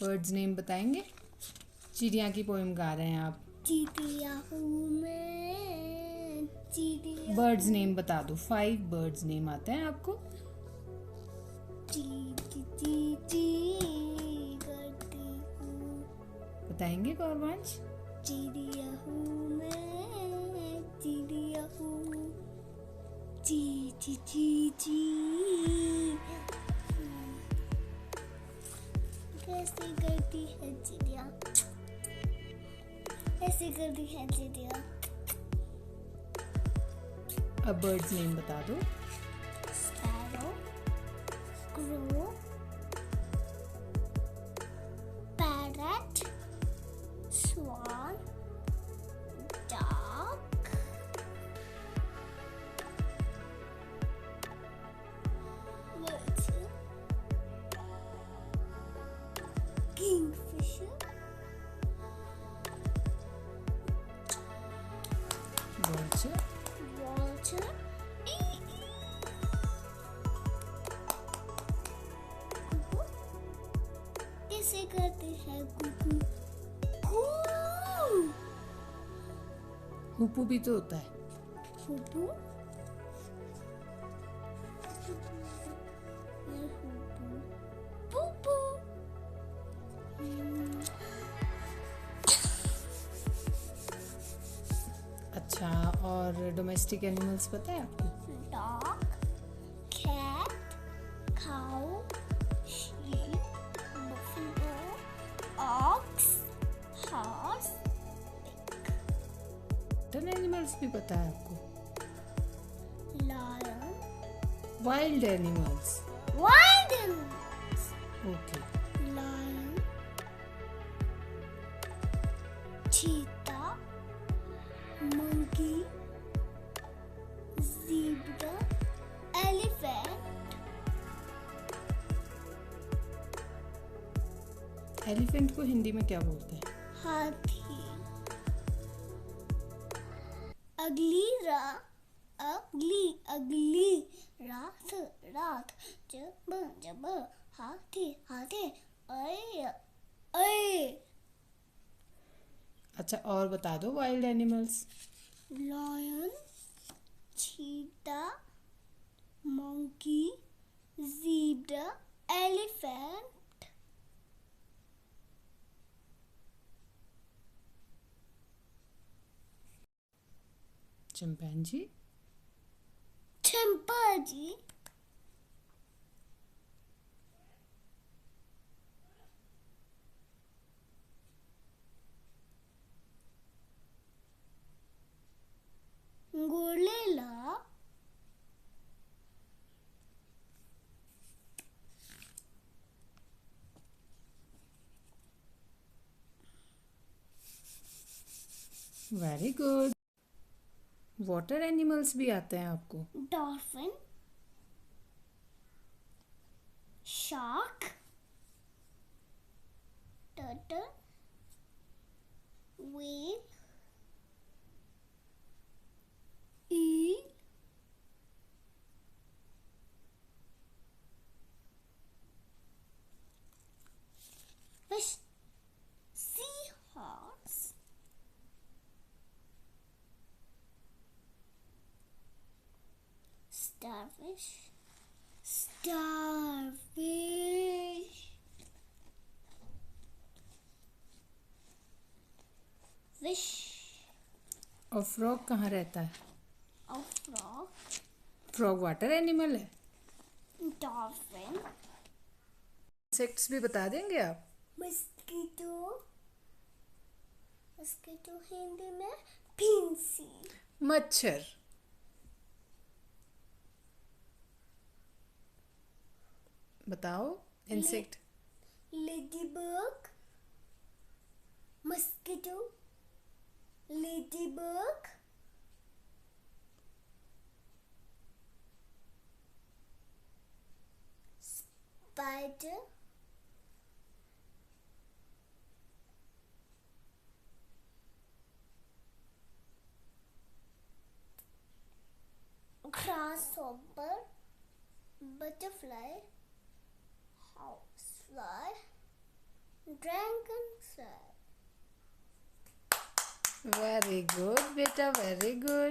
Birds name बताएंगे? चिड़िया की पोएम गा रहे हैं आप। चिड़िया हूँ मैं, चिड़िया। बर्ड्स नेम बता दो, 5 बर्ड्स नेम आते हैं आपको। ची ची ची ची करती हूँ। बताएंगे गौरवांश? चिड़िया हूँ मैं, चिड़िया हूँ। ची ची ची ची। कैसे करती है चिड़िया, ऐसे करती है चिड़िया। अब बर्ड्स नेम बता दो। Sparrow, crow, parrot, swan, duck, kingfisher, vulture, vulture, cuckoo. कैसे करते हैं कुकू? हुपू भी तो होता है। हुपू, पुपू। अच्छा, और डोमेस्टिक एनिमल्स पता है आपको? Dog, cat, cow, sheep, buffalo, ox, horse, टन एनिमल्स भी पता है आपको? lion, wild animals. wild animals, okay. lion, cheetah, monkey, zebra, elephant, elephant को हिंदी में क्या बोलते हैं? हाथी। अगली रात रात, जब जब हाथी हाथी अये अये। अच्छा, और बता दो वाइल्ड एनिमल्स। लायन, चीता, monkey, zebra, elephant, chimpanzee, chimpanzee, gorilla, very good. Water animals भी आते हैं आपको? Dolphin, shark, turtle, whale, eel, fish, seahorse, starfish, fish, और फ्रॉग कहाँ रहता है? और frog, फ्रॉग वाटर एनिमल है। dolphin, इंसेक्ट्स भी बता देंगे आप? mosquito, mosquito हिंदी में फिंसी, मच्छर। बताओ insect. ladybug, mosquito, ladybug, spider, grasshopper, butterfly, housefly, dragon, sir. Very good, beta, very good.